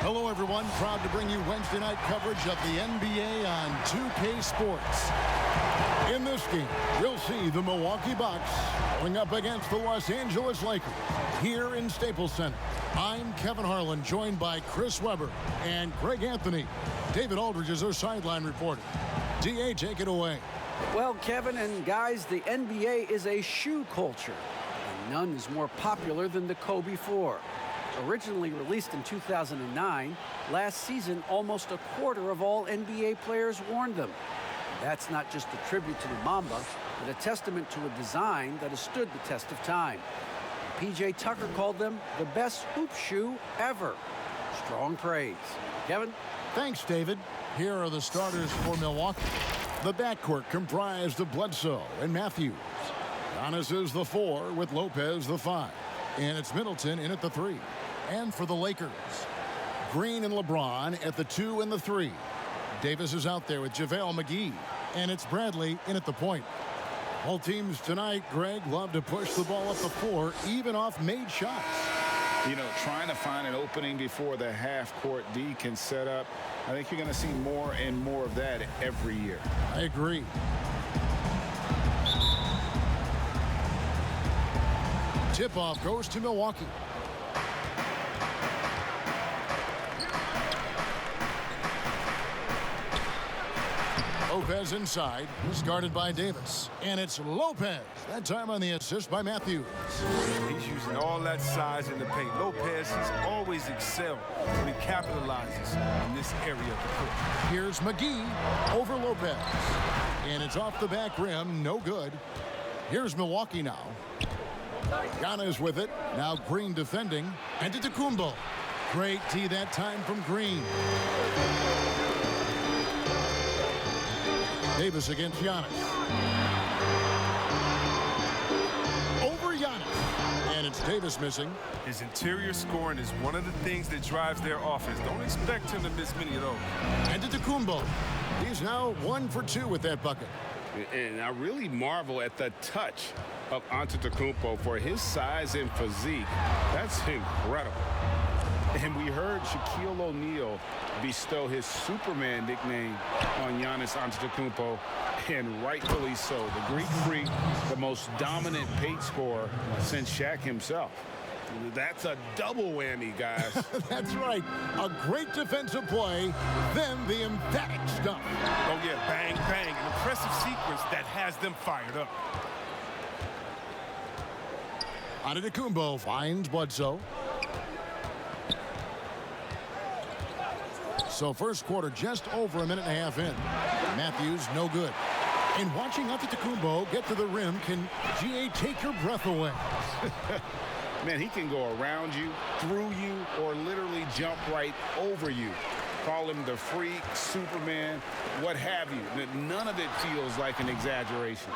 Hello, everyone. Proud to bring you Wednesday night coverage of the NBA on 2K Sports. In this game, we'll see the Milwaukee Bucks going up against the Los Angeles Lakers here in Staples Center. I'm Kevin Harlan, joined by Chris Webber and Greg Anthony. David Aldridge is our sideline reporter. DA, take it away. Well, Kevin and guys, the NBA is a shoe culture, and none is more popular than the Kobe 4. Originally released in 2009, last season almost a quarter of all NBA players worn them. That's not just a tribute to the Mamba, but a testament to a design that has stood the test of time. P.J. Tucker called them the best hoop shoe ever. Strong praise. Kevin? Thanks, David. Here are the starters for Milwaukee. The backcourt comprised of Bledsoe and Matthews. Giannis is the 4 with Lopez the 5. And it's Middleton in at the 3. And for the Lakers, Green and LeBron at the 2 and the 3. Davis is out there with JaVale McGee. And it's Bradley in at the point. All teams tonight, Greg, love to push the ball up the floor, even off made shots. You know, trying to find an opening before the half-court D can set up. I think you're going to see more and more of that every year. I agree. Tip-off goes to Milwaukee. Lopez inside. He's guarded by Davis. And it's Lopez. That time on the assist by Matthews. He's using all that size in the paint. Lopez, he's always excelled when he capitalizes in this area of the court. Here's McGee over Lopez. And it's off the back rim. No good. Here's Milwaukee now. Giannis with it. Now Green defending. And to Antetokounmpo. Great tee that time from Green. Davis against Giannis. Over Giannis. And it's Davis missing. His interior scoring is one of the things that drives their offense. Don't expect him to miss many of those. And to Antetokounmpo. He's now 1 for 2 with that bucket. And I really marvel at the touch of Antetokounmpo for his size and physique. That's incredible. And we heard Shaquille O'Neal bestow his Superman nickname on Giannis Antetokounmpo, and rightfully so. The Greek Freak, the most dominant paint scorer since Shaq himself. That's a double whammy, guys. That's right. A great defensive play, then the emphatic stuff. Oh, yeah, bang, bang. An impressive sequence that has them fired up. Antetokounmpo finds Bledsoe. So first quarter just over a minute and a half in. Matthews no good. And watching Antetokounmpo get to the rim can, GA, take your breath away. Man, he can go around you, through you, or literally jump right over you. Call him the freak, Superman, what have you. None of it feels like an exaggeration.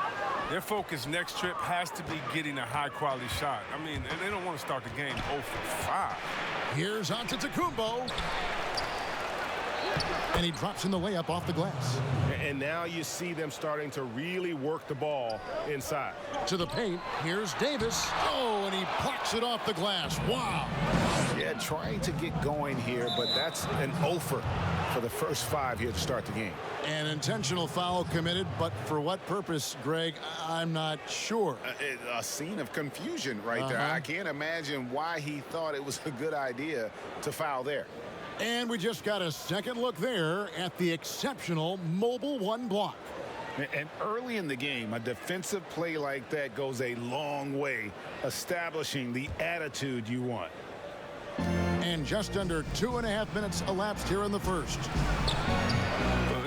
Their focus next trip has to be getting a high-quality shot. I mean, they don't want to start the game 0 for 5. Here's Antetokounmpo. And he drops in the layup off the glass. And now you see them starting to really work the ball inside. To the paint, here's Davis. Oh, and he plucks it off the glass. Wow. Yeah, trying to get going here, but that's an offer for the first 5 here to start the game. An intentional foul committed, but for what purpose, Greg, I'm not sure. A scene of confusion right there. I can't imagine why he thought it was a good idea to foul there. And we just got a second look there at the exceptional Mobile One block. And early in the game, a defensive play like that goes a long way, establishing the attitude you want. And just under 2.5 minutes elapsed here in the first.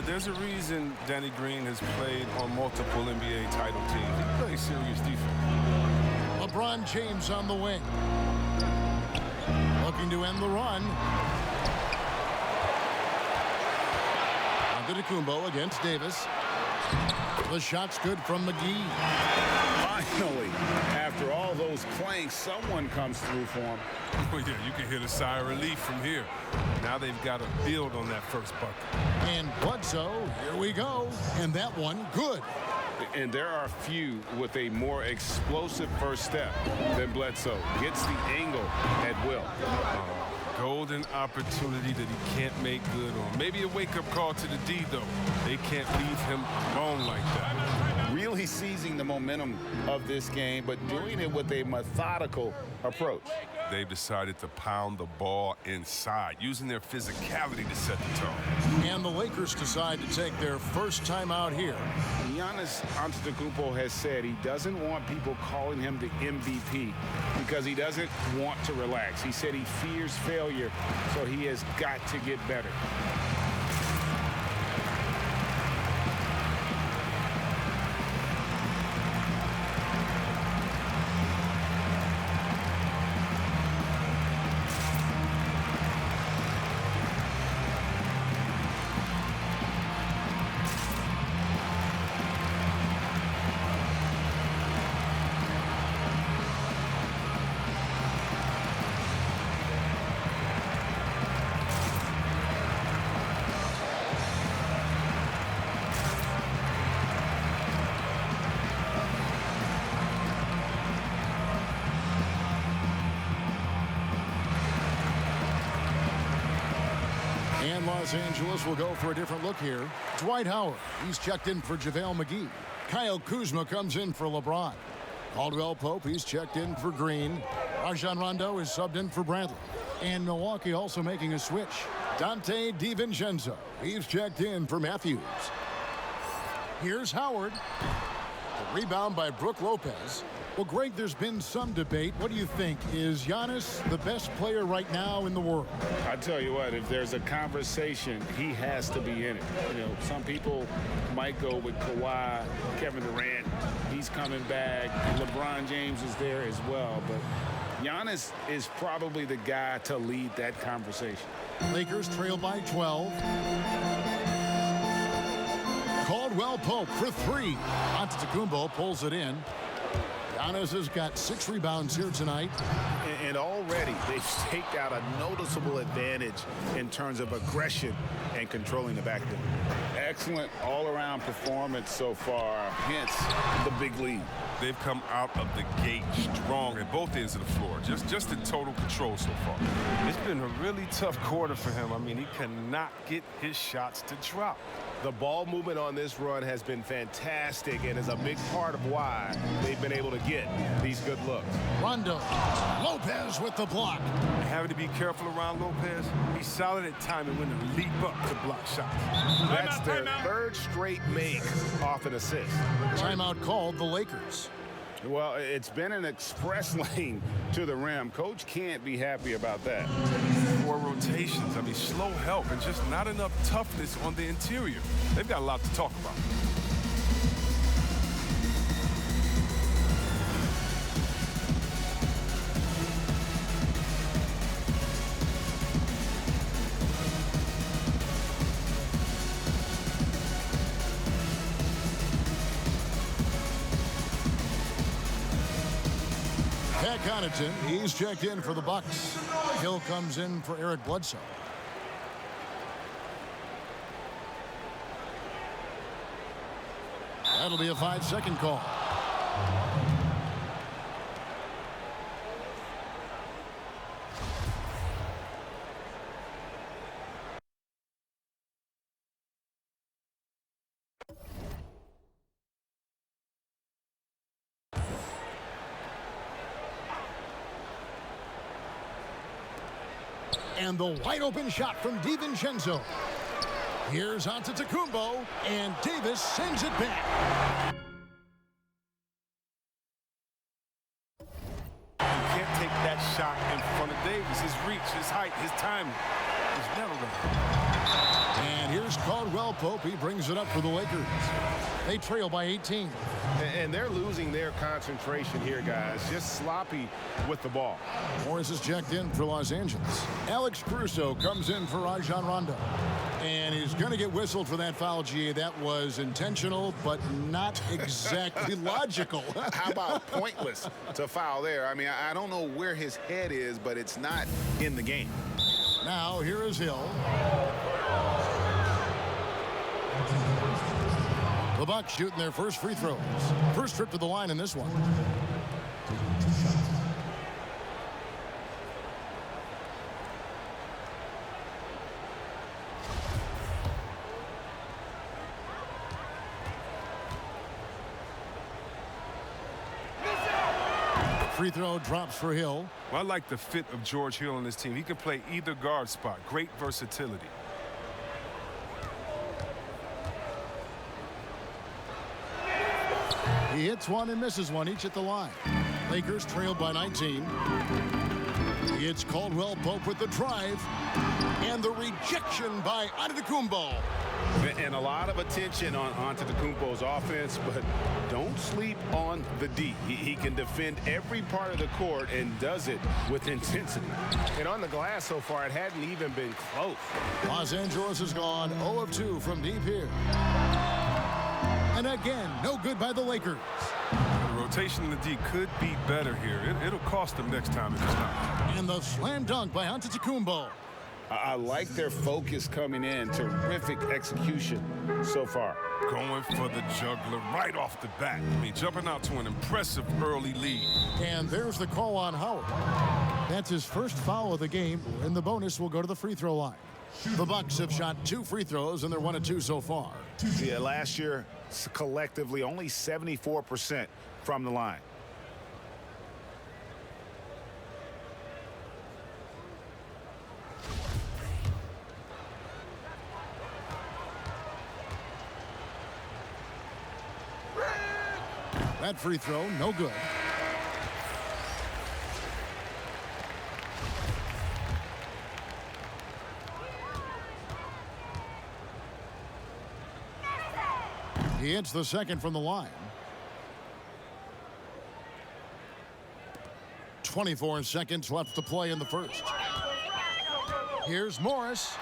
There's a reason Danny Green has played on multiple NBA title teams. He plays serious defense. LeBron James on the wing. Looking to end the run. Antetokounmpo against Davis. The shot's good from McGee. Finally, after all those planks, someone comes through for him. Oh, yeah, you can hear the sigh of relief from here. Now they've got to build on that first bucket. And Bledsoe, here we go. And that one, good. And there are few with a more explosive first step than Bledsoe. Gets the angle at will. Golden opportunity that he can't make good on. Maybe a wake-up call to the D, though. They can't leave him alone like that. Really seizing the momentum of this game, but doing it with a methodical approach. They've decided to pound the ball inside, using their physicality to set the tone. And the Lakers decide to take their first time out here. Giannis Antetokounmpo has said he doesn't want people calling him the MVP because he doesn't want to relax. He said he fears failure, so he has got to get better. And Los Angeles will go for a different look here. Dwight Howard, he's checked in for JaVale McGee. Kyle Kuzma comes in for LeBron. Caldwell Pope, he's checked in for Green. Rajon Rondo is subbed in for Bradley. And Milwaukee also making a switch. Dante DiVincenzo, he's checked in for Matthews. Here's Howard. The rebound by Brook Lopez. Well, Greg, there's been some debate. What do you think? Is Giannis the best player right now in the world? I tell you what, if there's a conversation, he has to be in it. You know, some people might go with Kawhi, Kevin Durant. He's coming back. LeBron James is there as well. But Giannis is probably the guy to lead that conversation. Lakers trail by 12. Caldwell Pope for three. Antetokounmpo pulls it in. Giannis has got 6 rebounds here tonight. And already they've staked out a noticeable advantage in terms of aggression and controlling the backcourt. Excellent all-around performance so far, hence the big lead. They've come out of the gate strong at both ends of the floor. Just in total control so far. It's been a really tough quarter for him. I mean, he cannot get his shots to drop. The ball movement on this run has been fantastic and is a big part of why they've been able to get these good looks. Rondo. Lopez with the block. Having to be careful around Lopez. He's solid at timing when to leap up to block shots. That's their third straight make off an assist. Timeout called the Lakers. Well, it's been an express lane to the rim. Coach can't be happy about that. 4 rotations. I mean, slow help and just not enough toughness on the interior. They've got a lot to talk about. Pat Connaughton, he's checked in for the Bucks. Hill comes in for Eric Bledsoe. That'll be a 5-second call. And the wide open shot from DiVincenzo. Here's Antetokounmpo, and Davis sends it back. Can't take that shot in front of Davis. His reach, his height, his timing is never going to. And here's Caldwell Pope. He brings it up for the Lakers. They trail by 18. And they're losing their concentration here, guys. Just sloppy with the ball. Morris is checked in for Los Angeles. Alex Caruso comes in for Rajon Rondo. And he's going to get whistled for that foul, GA. That was intentional, but not exactly logical. How about pointless to foul there? I mean, I don't know where his head is, but it's not in the game. Now, here is Hill. The Bucks shooting their first free throws. First trip to the line in this one. Free throw drops for Hill. Well, I like the fit of George Hill on this team. He can play either guard spot. Great versatility. He hits one and misses one, each at the line. Lakers trailed by 19. It's Caldwell Pope with the drive. And the rejection by Antetokounmpo. And a lot of attention on Antetokounmpo's offense, but don't sleep on the D. He can defend every part of the court and does it with intensity. And on the glass so far, it hadn't even been close. Los Angeles has gone 0 of 2 from deep here. And again, no good by the Lakers. The rotation in the D could be better here. It'll cost them next time if it's not. And the slam dunk by Antetokounmpo. I like their focus coming in. Terrific execution so far. Going for the juggler right off the bat. I mean, jumping out to an impressive early lead. And there's the call on Howard. That's his first foul of the game, and the bonus will go to the free throw line. The Bucks have shot 2 free throws, and they're 1 of 2 so far. Yeah, last year, collectively, only 74% from the line. That free throw, no good. He hits the second from the line. 24 seconds left to play in the first. Here's Morris.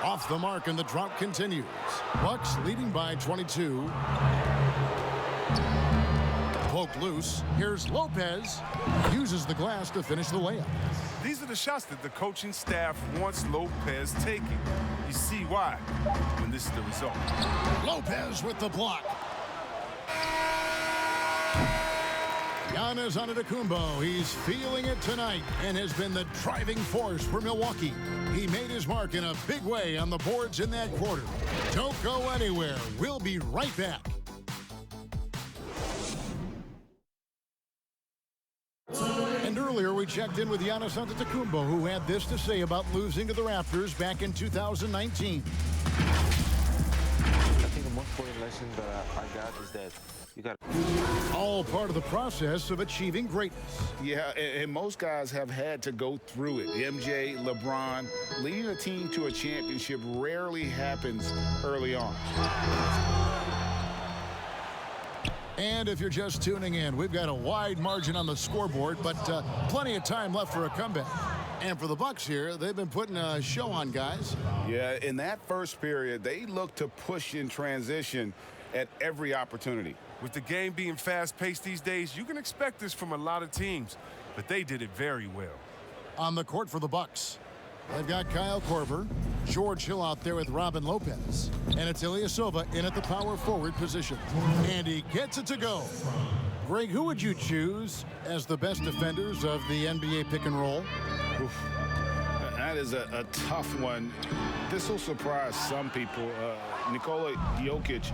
Off the mark, and the drought continues. Bucks leading by 22. Poked loose. Here's Lopez. Uses the glass to finish the layup. These are the shots that the coaching staff wants Lopez taking. You see why when this is the result. Lopez with the block. Giannis Antetokounmpo, he's feeling it tonight and has been the driving force for Milwaukee. He made his mark in a big way on the boards in that quarter. Don't go anywhere. We'll be right back. And earlier we checked in with Giannis Antetokounmpo, who had this to say about losing to the Raptors back in 2019. I think the most important lesson that I got is that you got all part of the process of achieving greatness. Yeah, and most guys have had to go through it. MJ, LeBron, leading a team to a championship rarely happens early on. And if you're just tuning in, we've got a wide margin on the scoreboard, but plenty of time left for a comeback. And for the Bucks here, they've been putting a show on, guys. Yeah, in that first period, they looked to push in transition at every opportunity. With the game being fast-paced these days, you can expect this from a lot of teams, but they did it very well. On the court for the Bucks, they've got Kyle Korver, George Hill out there with Robin Lopez, and it's Ilyasova in at the power forward position. And he gets it to go. Greg, who would you choose as the best defenders of the NBA pick and roll? Oof. That is a tough one. This will surprise some people. Nikola Jokic.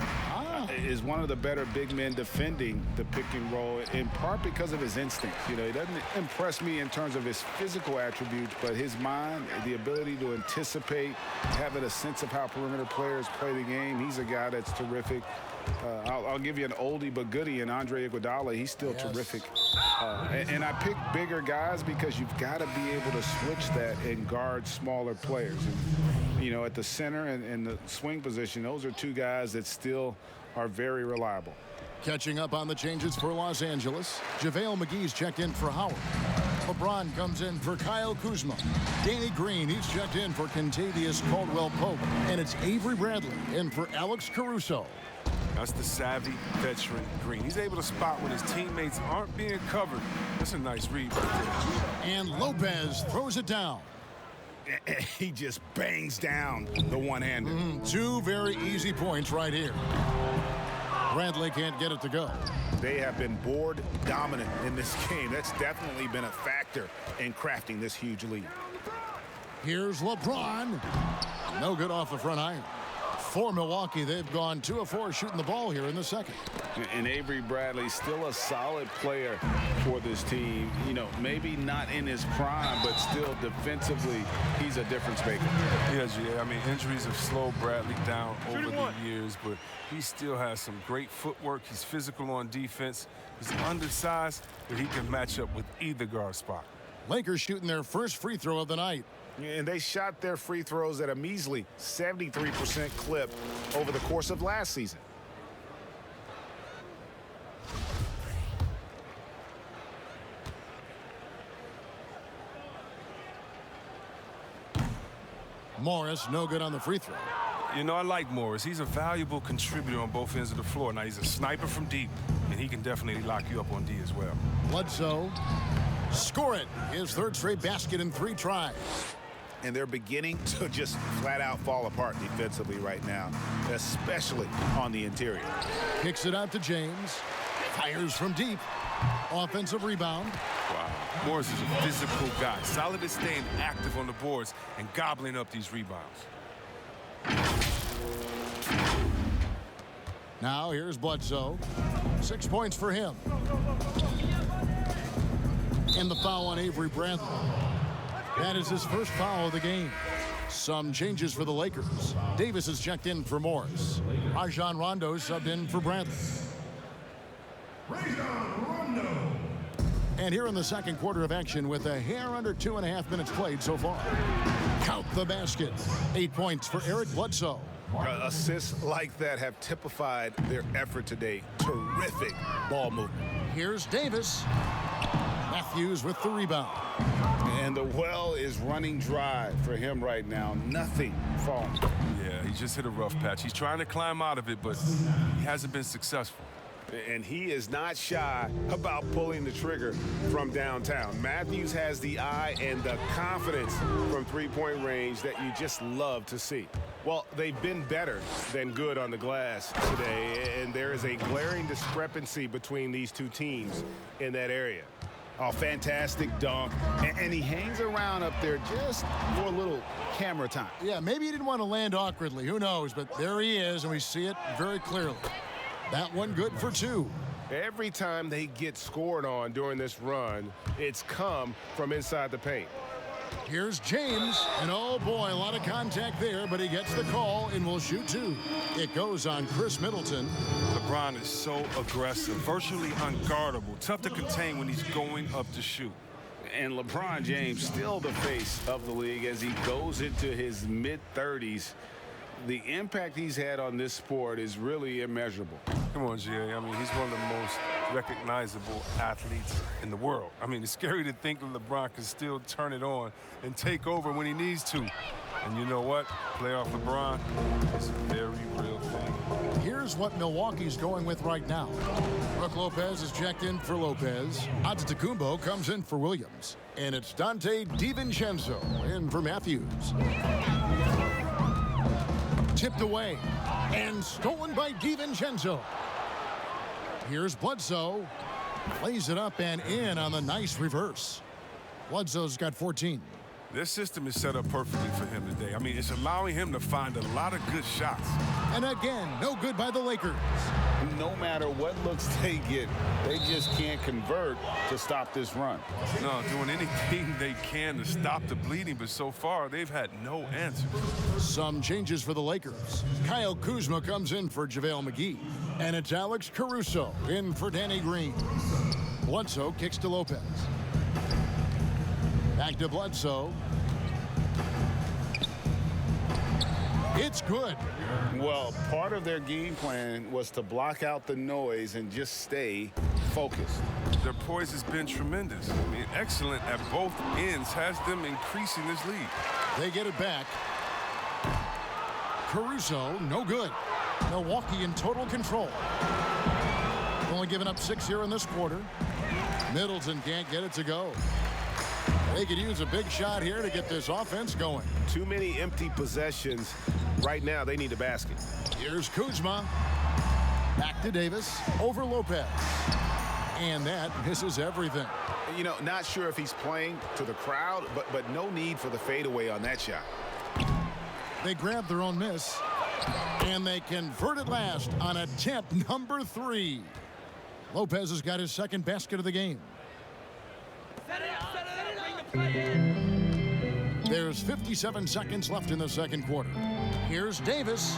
is one of the better big men defending the pick and roll, in part because of his instincts. You know, he doesn't impress me in terms of his physical attributes, but his mind, the ability to anticipate, having a sense of how perimeter players play the game. He's a guy that's terrific. I'll give you an oldie but goodie in Andre Iguodala. He's still terrific. And I pick bigger guys because you've got to be able to switch that and guard smaller players. And, you know, at the center and the swing position, those are two guys that still are very reliable. Catching up on the changes for Los Angeles, JaVale McGee's checked in for Howard. LeBron comes in for Kyle Kuzma. Danny Green, he's checked in for Kentavious Caldwell-Pope. And it's Avery Bradley in for Alex Caruso. That's the savvy veteran Green. He's able to spot when his teammates aren't being covered. That's a nice read right there. And Lopez throws it down. He just bangs down the one-hander. Two very easy points right here. Bradley can't get it to go. They have been board dominant in this game. That's definitely been a factor in crafting this huge lead. Here's LeBron. No good off the front iron. For Milwaukee, they've gone 2 of 4 shooting the ball here in the second. And Avery Bradley, still a solid player for this team. You know, maybe not in his prime, but still defensively, he's a difference maker. Yes, yeah. I mean, injuries have slowed Bradley down over the years, but he still has some great footwork. He's physical on defense. He's undersized, but he can match up with either guard spot. Lakers shooting their first free throw of the night. And they shot their free throws at a measly 73% clip over the course of last season. Morris, no good on the free throw. You know, I like Morris. He's a valuable contributor on both ends of the floor. Now, he's a sniper from deep, and he can definitely lock you up on D as well. Bledsoe, score it. His third straight basket in 3 tries. And they're beginning to just flat out fall apart defensively right now, especially on the interior. Kicks it out to James. Fires from deep. Offensive rebound. Wow. Morris is a physical guy, solid at staying active on the boards and gobbling up these rebounds. Now here's Bledsoe. 6 points for him. And the foul on Avery Bradley. That is his first foul of the game. Some changes for the Lakers. Davis is checked in for Morris. Rajon Rondo subbed in for Bradley. And here in the second quarter of action with a hair under 2.5 minutes played so far. Count the basket. 8 points for Eric Bledsoe. Assists like that have typified their effort today. Terrific ball movement. Here's Davis. Matthews with the rebound. And the well is running dry for him right now. Nothing falling. Yeah, he just hit a rough patch. He's trying to climb out of it, but he hasn't been successful. And he is not shy about pulling the trigger from downtown. Matthews has the eye and the confidence from three-point range that you just love to see. Well, they've been better than good on the glass today, and there is a glaring discrepancy between these two teams in that area. Oh, fantastic dunk. And he hangs around up there just for a little camera time. Yeah, maybe he didn't want to land awkwardly. Who knows? But there he is, and we see it very clearly. That one good for 2. Every time they get scored on during this run, it's come from inside the paint. Here's James, and oh boy, a lot of contact there, but he gets the call and will shoot 2. It goes on Chris Middleton. LeBron is so aggressive, virtually unguardable, tough to contain when he's going up to shoot. And LeBron James still the face of the league as he goes into his mid-30s. The impact he's had on this sport is really immeasurable. Come on, Jay. I mean, he's one of the most recognizable athletes in the world. I mean, it's scary to think that LeBron can still turn it on and take over when he needs to. And you know what? Playoff LeBron is a very real thing. Here's what Milwaukee's going with right now. Brook Lopez is checked in for Lopez. Antetokounmpo comes in for Williams. And it's Dante DiVincenzo in for Matthews. Tipped away and stolen by DiVincenzo. Here's Bledsoe. Plays it up and in on the nice reverse. Bledsoe's got 14. Their system is set up perfectly for him today. I mean, it's allowing him to find a lot of good shots. And again, no good by the Lakers. No matter what looks they get, they just can't convert to stop this run. No, doing anything they can to stop the bleeding, but so far they've had no answers. Some changes for the Lakers. Kyle Kuzma comes in for JaVale McGee. And it's Alex Caruso in for Danny Green. Bledsoe kicks to Lopez. Back to Bledsoe. It's good. Well, part of their game plan was to block out the noise and just stay focused. Their poise has been tremendous. I mean, excellent at both ends, has them increasing this lead. They get it back. Caruso, no good. Milwaukee in total control. Only giving up 6 here in this quarter. Middleton can't get it to go. They could use a big shot here to get this offense going. Too many empty possessions. Right now, they need a basket. Here's Kuzma. Back to Davis. Over Lopez. And that misses everything. You know, not sure if he's playing to the crowd, but no need for the fadeaway on that shot. They grab their own miss. And they convert it last on attempt number 3. Lopez has got his second basket of the game. There's 57 seconds left in the second quarter. Here's Davis.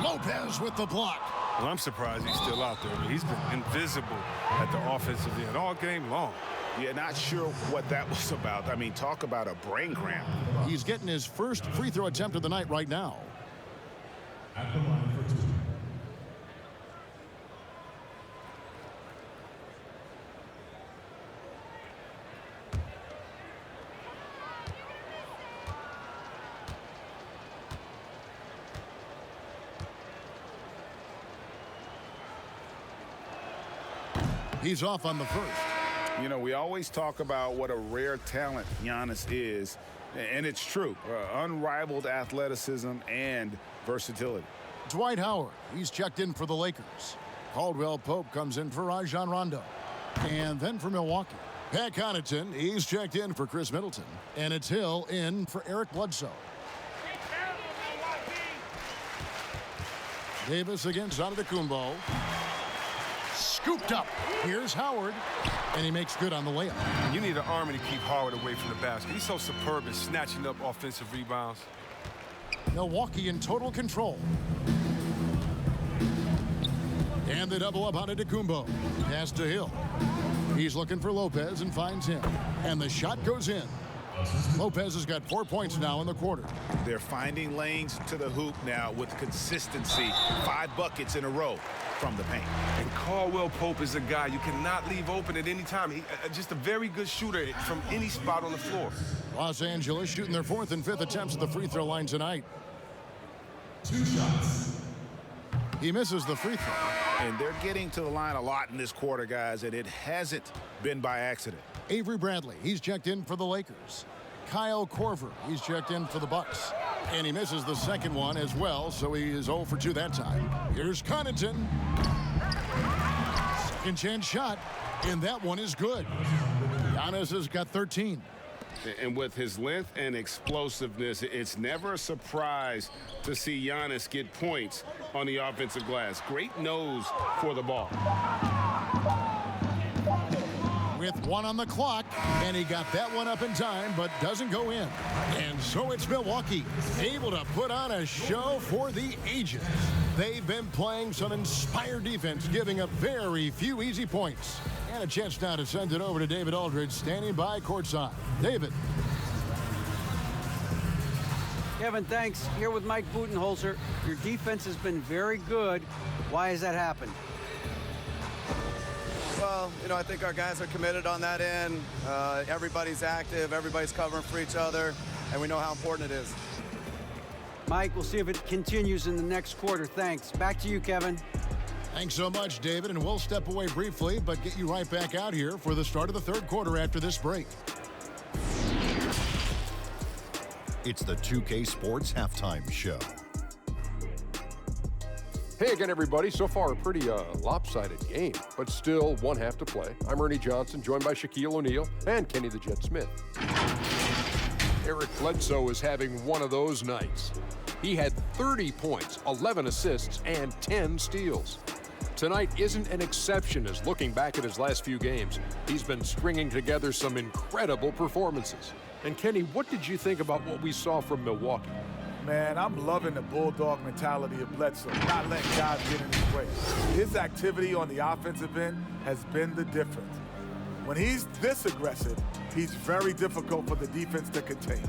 Lopez with the block. Well, I'm surprised he's still out there. He's been invisible at the offensive end all game long. Yeah, not sure what that was about. I mean, talk about a brain cramp. He's getting his first free throw attempt of the night right now. At the line for 2. He's off on the first. You know, we always talk about what a rare talent Giannis is, and it's true. Unrivaled athleticism and versatility. Dwight Howard, he's checked in for the Lakers. Caldwell Pope comes in for Rajon Rondo. And then for Milwaukee, Pat Connaughton, he's checked in for Chris Middleton. And it's Hill in for Eric Bledsoe. Davis against Antetokounmpo. Scooped up. Here's Howard. And he makes good on the layup. You need an army to keep Howard away from the basket. He's so superb at snatching up offensive rebounds. Milwaukee in total control. And they double up on Antetokounmpo. Pass to Hill. He's looking for Lopez and finds him. And the shot goes in. Lopez has got 4 points now in the quarter. They're finding lanes to the hoop now with consistency. 5 buckets in a row from the paint. And Caldwell Pope is a guy you cannot leave open at any time. He just a very good shooter from any spot on the floor. Los Angeles shooting their 4th and 5th attempts at the free throw line tonight. 2 shots. He misses the free throw. And they're getting to the line a lot in this quarter, guys, and it hasn't been by accident. Avery Bradley, he's checked in for the Lakers. Kyle Korver, he's checked in for the Bucks. And he misses the second one as well, so he is 0 for 2 that time. Here's Connaughton. Second chance shot, and that one is good. Giannis has got 13. And with his length and explosiveness, it's never a surprise to see Giannis get points on the offensive glass. Great nose for the ball. With 1 on the clock, and he got that one up in time, but doesn't go in. And so it's Milwaukee, able to put on a show for the ages. They've been playing some inspired defense, giving up very few easy points. And a chance now to send it over to David Aldridge, standing by courtside. David. Kevin, thanks. Here with Mike Budenholzer. Your defense has been very good. Why has that happened? Well, you know, I think our guys are committed on that end. Everybody's active, everybody's covering for each other, and we know how important it is. Mike, we'll see if it continues in the next quarter. Thanks. Back to you, Kevin. Thanks so much, David, and we'll step away briefly, but get you right back out here for the start of the third quarter after this break. It's the 2K Sports Halftime Show. Hey again, everybody. So far, a pretty lopsided game, but still one half to play. I'm Ernie Johnson, joined by Shaquille O'Neal and Kenny the Jet Smith. Eric Bledsoe is having one of those nights. He had 30 points, 11 assists, and 10 steals. Tonight isn't an exception as looking back at his last few games, he's been stringing together some incredible performances. And Kenny, what did you think about what we saw from Milwaukee? Man, I'm loving the bulldog mentality of Bledsoe, not letting guys get in his way. His activity on the offensive end has been the difference. When he's this aggressive, he's very difficult for the defense to contain.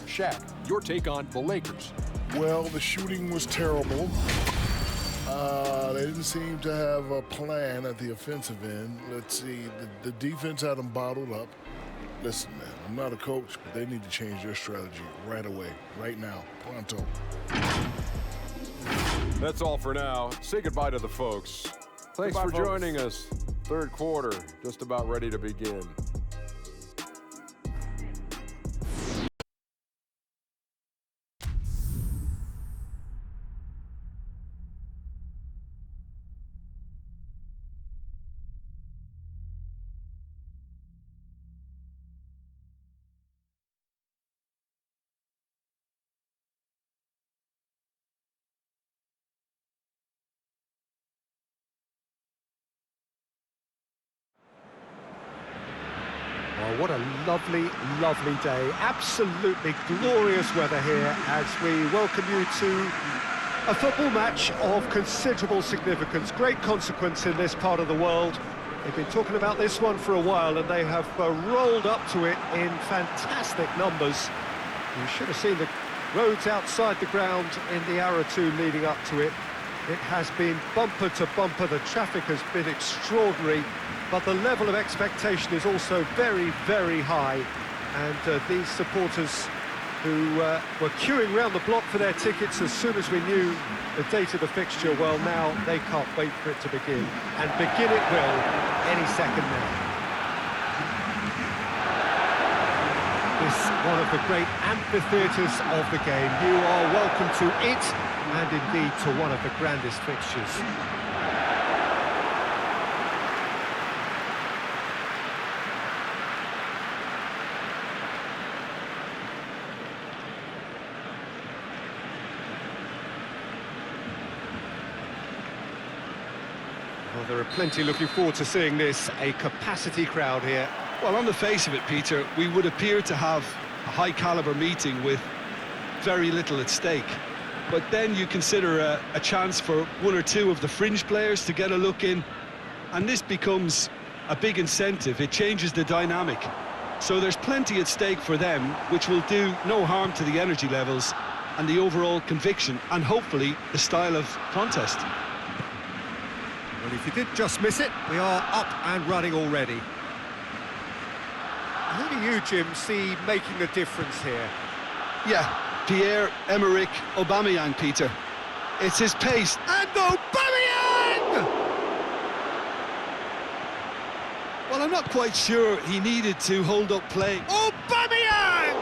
Shaq, your take on the Lakers. Well, the shooting was terrible. They didn't seem to have a plan at the offensive end. Let's see, the defense had them bottled up. Listen, man, I'm not a coach, but they need to change their strategy right away, right now, pronto. That's all for now. Say goodbye to the folks. Thanks for joining us. Third quarter, just about ready to begin. Oh, what a lovely, lovely day. Absolutely glorious weather here as we welcome you to a football match of considerable significance. Great consequence in this part of the world. They've been talking about this one for a while and they have rolled up to it in fantastic numbers. You should have seen the roads outside the ground in the hour or two leading up to it. It has been bumper to bumper. The traffic has been extraordinary, but the level of expectation is also very, very high. And these supporters who were queuing round the block for their tickets as soon as we knew the date of the fixture, well, now they can't wait for it to begin. And begin it will any second now. This one of the great amphitheatres of the game. You are welcome to it, and indeed to one of the grandest fixtures. Well, there are plenty looking forward to seeing this, a capacity crowd here. Well, on the face of it, Peter, we would appear to have a high-caliber meeting with very little at stake. But then you consider a chance for one or two of the fringe players to get a look in, and this becomes a big incentive. It changes the dynamic. So there's plenty at stake for them, which will do no harm to the energy levels and the overall conviction, and hopefully the style of contest. Well, if you did just miss it, we are up and running already. Who do you, Jim, see making the difference here? Yeah, Pierre-Emerick Aubameyang, Peter. It's his pace. And Aubameyang! Well, I'm not quite sure he needed to hold up play. Aubameyang!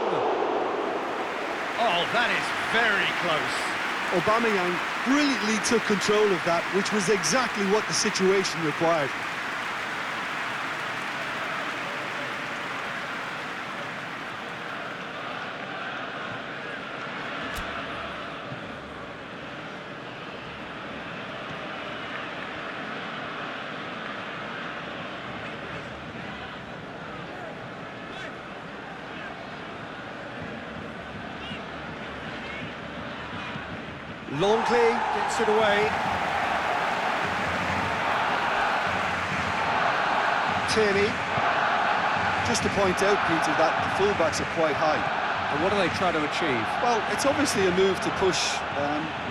Oh, that is very close. Aubameyang brilliantly took control of that, which was exactly what the situation required. Longley gets it away. Tierney. Just to point out, Peter, that the fullbacks are quite high. And what do they try to achieve? Well, it's obviously a move to push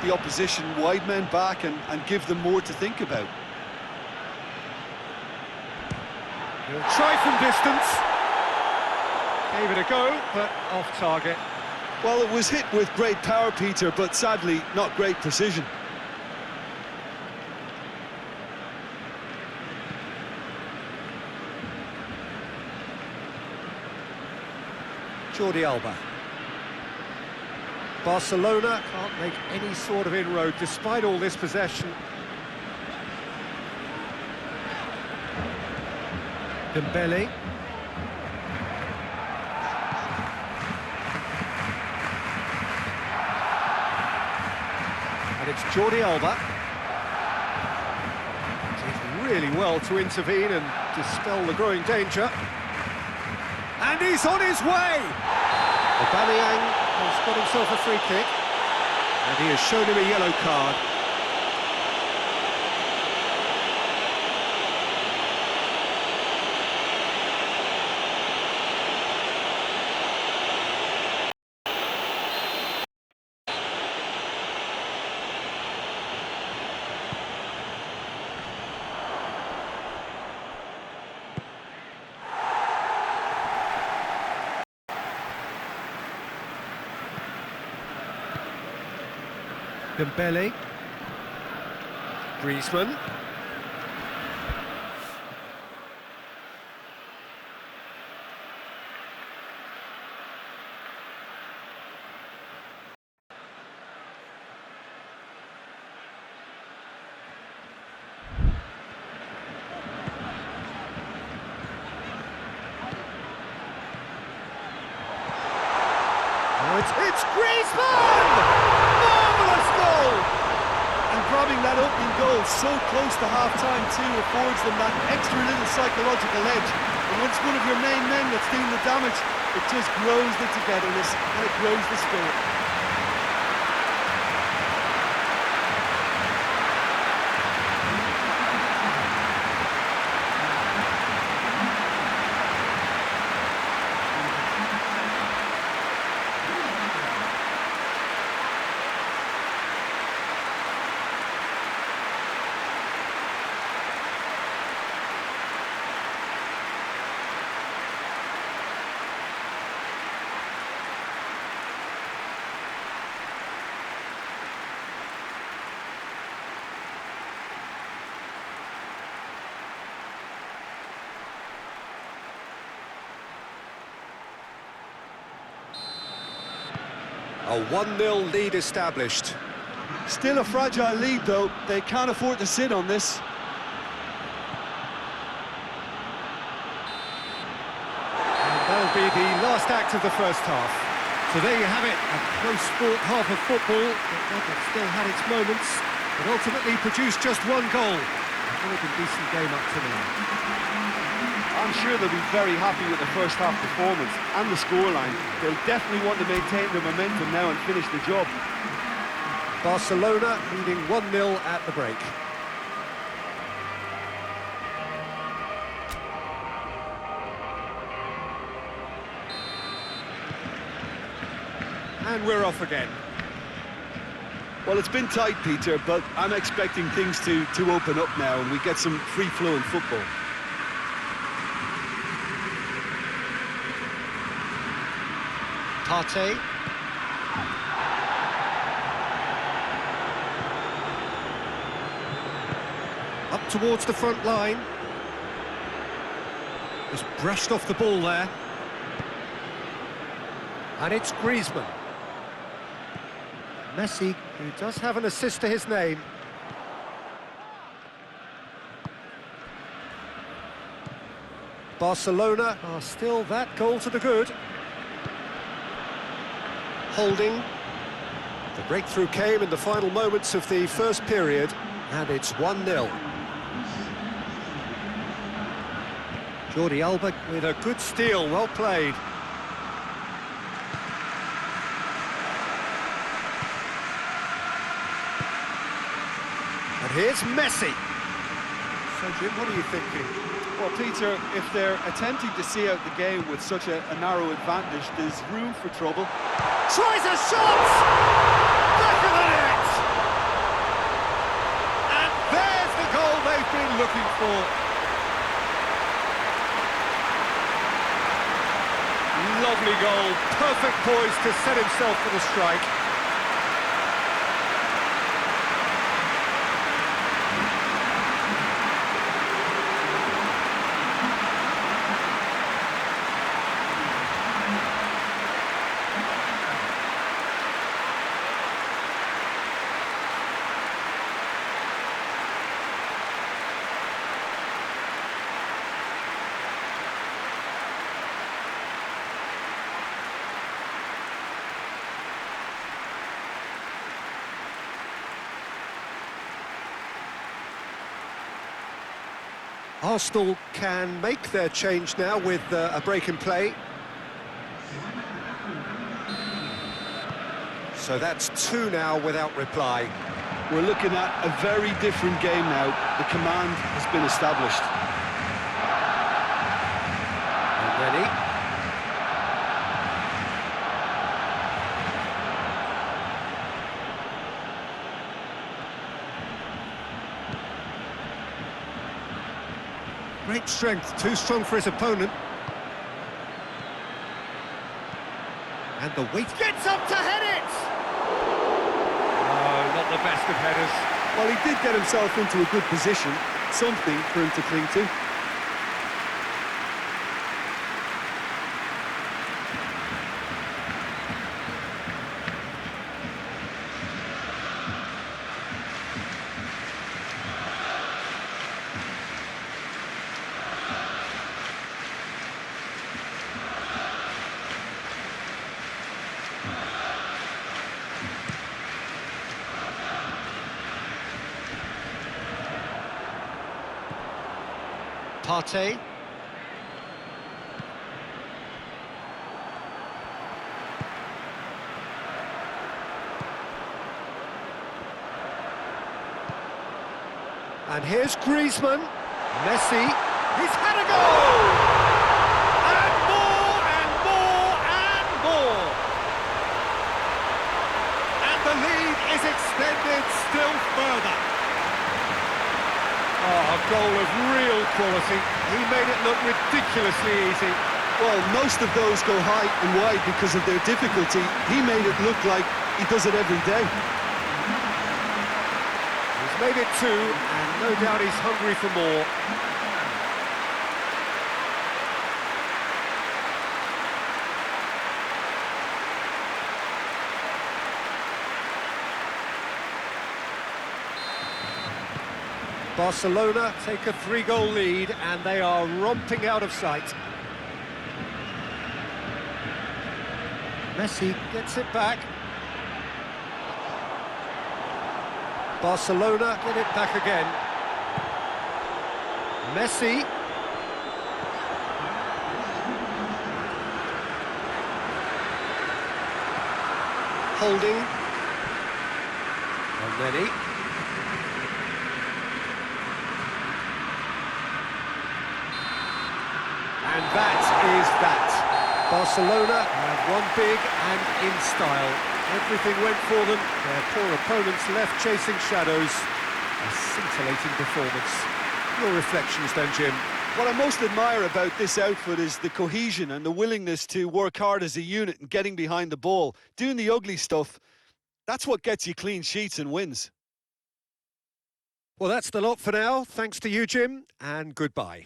the opposition wide men back and give them more to think about. He'll try from distance. Gave it a go, but off target. Well, it was hit with great power, Peter, but sadly, not great precision. Jordi Alba. Barcelona can't make any sort of inroad despite all this possession. Dembele. And it's Jordi Alba. Did really well to intervene and dispel the growing danger. And he's on his way! Aubameyang has got himself a free kick. And he has shown him a yellow card. Dembele, Griezmann, it's Griezmann! Grabbing that opening goal so close to half-time too affords them that extra little psychological edge. And once one of your main men that's doing the damage, it just grows the togetherness and it grows the spirit. A 1-0 lead established. Still a fragile lead though, they can't afford to sit on this. And that'll be the last act of the first half. So there you have it, a close-fought half of football that still had its moments, but ultimately produced just one goal. A very decent game up to now. I'm sure they'll be very happy with the first half performance and the scoreline. They'll definitely want to maintain their momentum now and finish the job. Barcelona leading 1-0 at the break. And we're off again. Well, it's been tight, Peter, but I'm expecting things to open up now and we get some free-flowing football. Partey. Up towards the front line. Just brushed off the ball there. And it's Griezmann. Messi, who does have an assist to his name. Barcelona are still that goal to the good. Holding. The breakthrough came in the final moments of the first period, and it's 1-0. Jordi Alba with a good steal, well played. And here's Messi. So Jim, what are you thinking? Well, Peter, if they're attempting to see out the game with such a narrow advantage, there's room for trouble. Tries a shot! Back of the net! And there's the goal they've been looking for. Lovely goal, perfect poise to set himself for the strike. Arsenal can make their change now with a break in play. So that's 2 now without reply. We're looking at a very different game now. The command has been established. Ready? Great strength, too strong for his opponent. And the weight gets up to head it! Oh, not the best of headers. Well, he did get himself into a good position, something for him to cling to. Partey. And here's Griezmann. Messi. He's had a goal! And more, and more, and more! And the lead is extended still further. Oh, a goal of real quality. He made it look ridiculously easy. Well, most of those go high and wide because of their difficulty. He made it look like he does it every day. He's made it 2, and no doubt he's hungry for more. Barcelona take a 3-goal lead, and they are romping out of sight. Messi gets it back. Barcelona get it back again. Messi. Holding. And Lenny. And that is that. Barcelona have won big and in style. Everything went for them. Their poor opponents left chasing shadows. A scintillating performance. Your reflections then, Jim? What I most admire about this outfit is the cohesion and the willingness to work hard as a unit and getting behind the ball. Doing the ugly stuff, that's what gets you clean sheets and wins. Well, that's the lot for now. Thanks to you, Jim, and goodbye.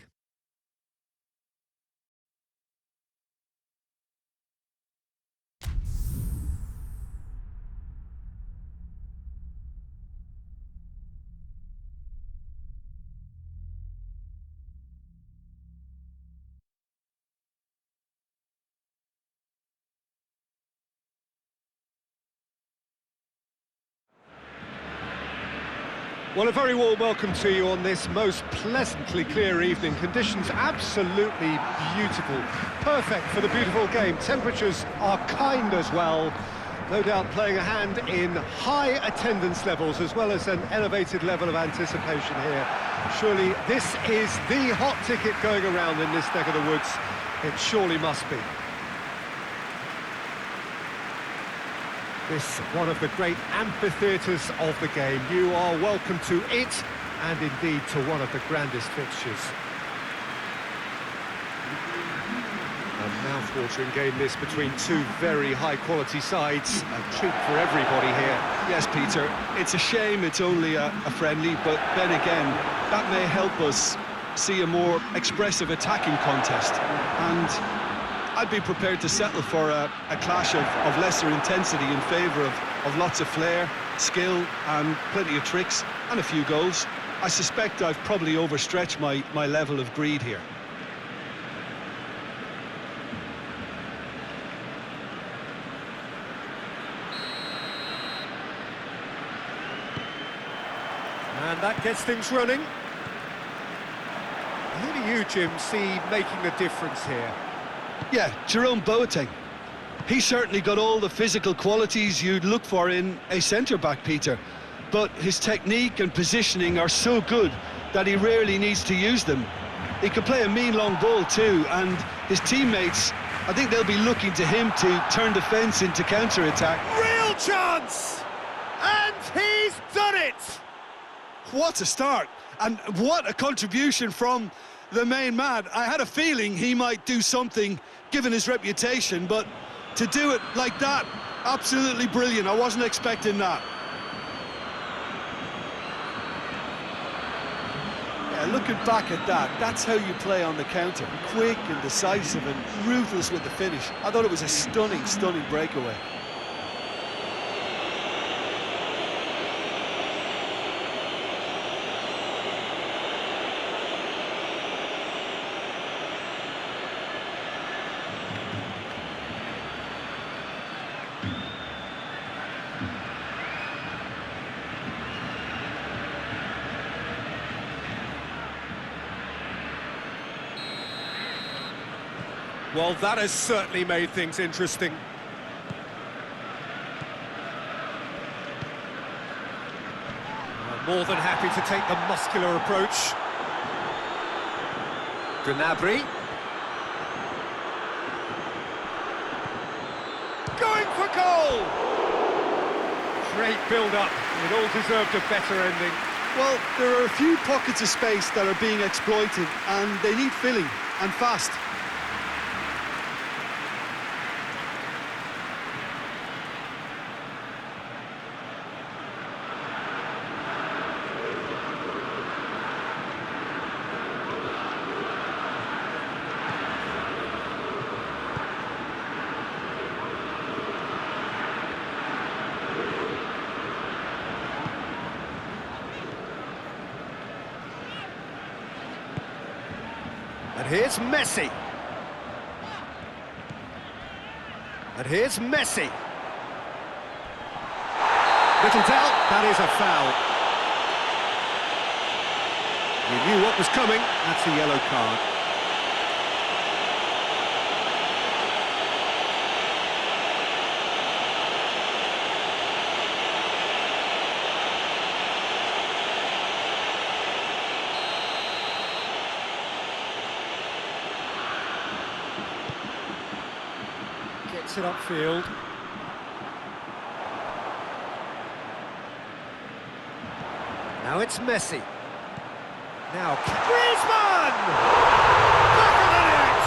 Well, a very warm welcome to you on this most pleasantly clear evening. Conditions absolutely beautiful. Perfect for the beautiful game. Temperatures are kind as well. No doubt playing a hand in high attendance levels as well as an elevated level of anticipation here. Surely this is the hot ticket going around in this neck of the woods. It surely must be. This one of the great amphitheatres of the game. You are welcome to it, and indeed to one of the grandest fixtures. A mouth-watering game this between two very high-quality sides. A treat for everybody here. Yes, Peter, it's a shame it's only a friendly, but then again, that may help us see a more expressive attacking contest. And I'd be prepared to settle for a clash of lesser intensity in favour of lots of flair, skill and plenty of tricks and a few goals. I suspect I've probably overstretched my level of greed here. And that gets things running. Who do you, Jim, see making the difference here? Yeah, Jerome Boateng. He's certainly got all the physical qualities you'd look for in a centre-back, Peter. But his technique and positioning are so good that he rarely needs to use them. He can play a mean long ball too, and his teammates, I think they'll be looking to him to turn defence into counter-attack. Real chance! And he's done it! What a start, and what a contribution from the main man. I had a feeling he might do something, given his reputation, but to do it like that, absolutely brilliant. I wasn't expecting that. Yeah, looking back at that, that's how you play on the counter. Quick and decisive and ruthless with the finish. I thought it was a stunning, stunning breakaway. Well, that has certainly made things interesting. More than happy to take the muscular approach. Gnabry. Going for goal! Great build-up. It all deserved a better ending. Well, there are a few pockets of space that are being exploited, and they need filling, and fast. And here's Messi. And here's Messi. Little doubt, that is a foul. We knew what was coming. That's a yellow card. Gets it upfield. Now it's Messi. Now Griezmann! Back of the net!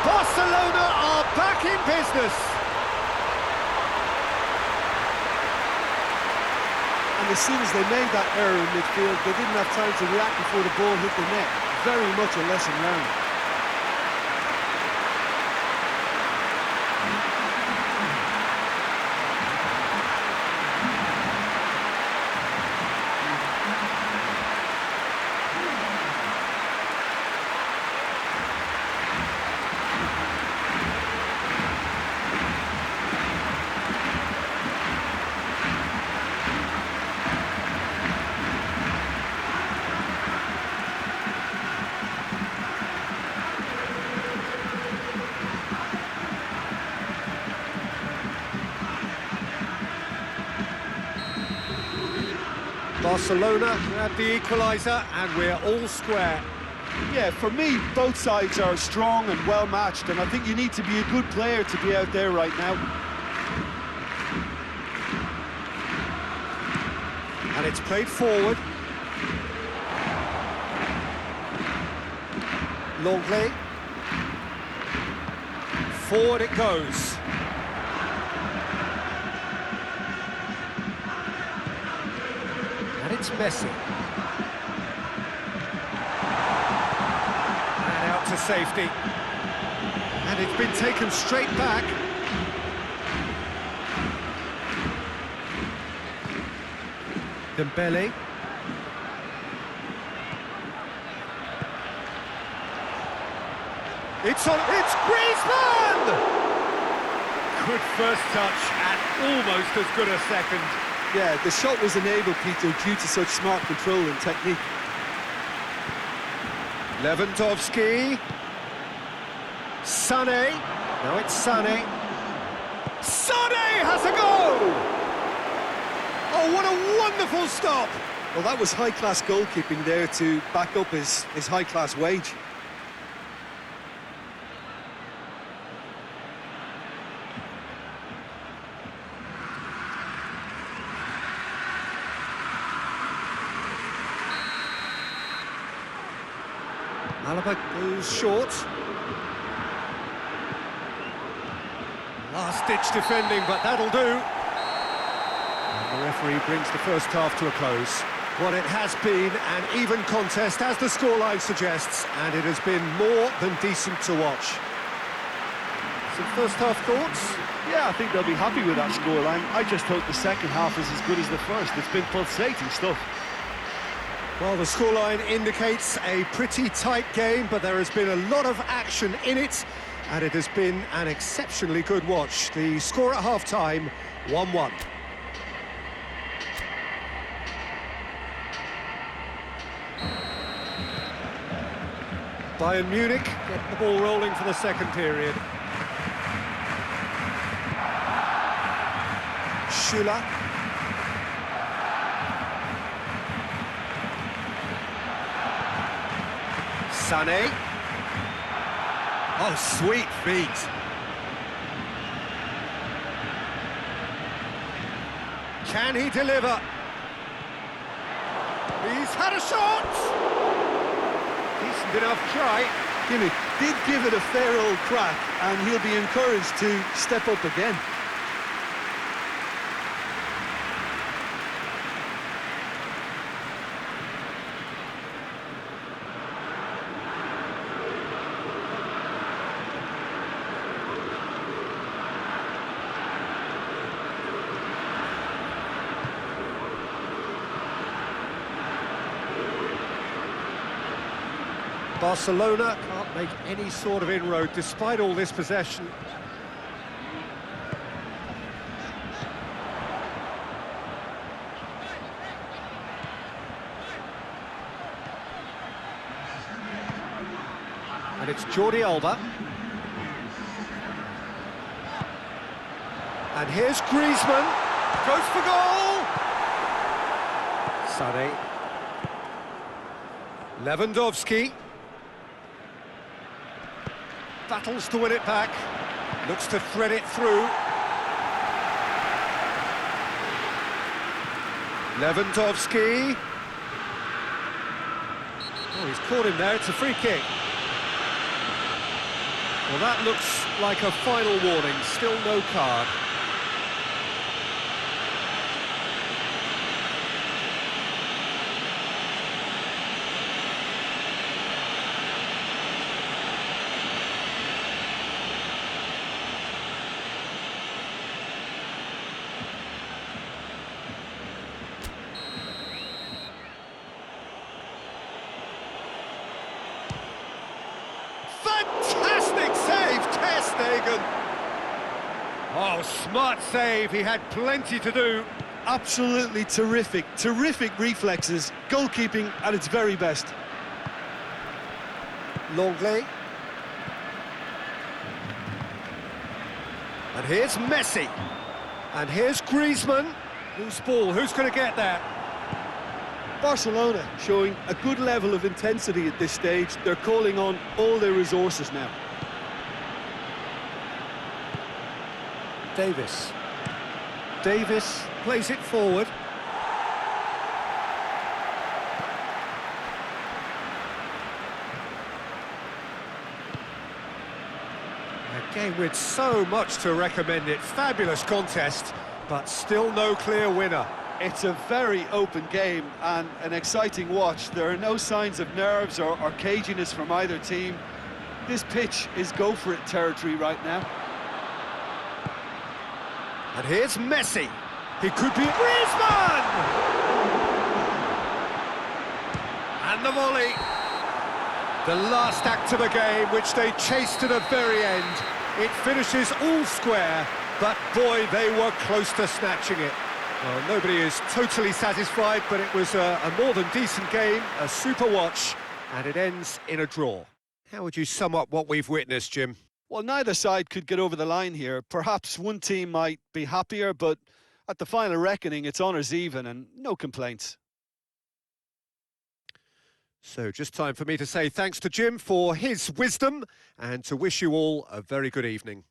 Barcelona are back in business. And as soon as they made that error in midfield, they didn't have time to react before the ball hit the net. Very much a lesson learned. Barcelona had the equaliser and we're all square. Yeah, for me, both sides are strong and well matched, and I think you need to be a good player to be out there right now. And it's played forward. Longley. Forward it goes. And it's Messi. And out to safety. And it's been taken straight back. Dembele. It's Griezmann! Good first touch and almost as good a second. Yeah, the shot was enabled, Peter, due to such smart control and technique. Lewandowski. Sané. Now it's Sané. Sané has a go! Oh, what a wonderful stop! Well, that was high-class goalkeeping there to back up his high-class wage. Alaba goes short. Last-ditch defending, but that'll do. And the referee brings the first half to a close. Well, it has been an even contest, as the scoreline suggests, and it has been more than decent to watch. Some first-half thoughts? Yeah, I think they'll be happy with that scoreline. I just hope the second half is as good as the first. It's been pulsating stuff. Well, the scoreline indicates a pretty tight game, but there has been a lot of action in it, and it has been an exceptionally good watch. The score at half-time, 1-1. Bayern Munich get the ball rolling for the second period. Schüller. Sané. Oh, sweet feet. Can he deliver? He's had a shot! Decent enough try. Kimmich did give it a fair old crack, and he'll be encouraged to step up again. Barcelona can't make any sort of inroad despite all this possession. And it's Jordi Alba. And here's Griezmann. Goes for goal! Sané. Lewandowski. Battles to win it back, looks to thread it through. Lewandowski. Oh, he's caught him there, it's a free kick. Well, that looks like a final warning, still no card. Fantastic save, Ter Stegen. Oh, smart save, he had plenty to do. Absolutely terrific reflexes, goalkeeping at its very best. Longley. And here's Messi. And here's Griezmann. Loose ball, who's going to get that? Barcelona showing a good level of intensity at this stage. They're calling on all their resources now. Davis. Davis plays it forward. A game with so much to recommend it. Fabulous contest, but still no clear winner. It's a very open game and an exciting watch. There are no signs of nerves or caginess from either team. This pitch is go-for-it territory right now. And here's Messi. He could be Griezmann! And the volley. The last act of a game, which they chased to the very end. It finishes all square, but boy, they were close to snatching it. Well, nobody is totally satisfied, but it was a more than decent game, a super watch, and it ends in a draw. How would you sum up what we've witnessed, Jim? Well, neither side could get over the line here. Perhaps one team might be happier, but at the final reckoning, it's honours even and no complaints. So just time for me to say thanks to Jim for his wisdom and to wish you all a very good evening.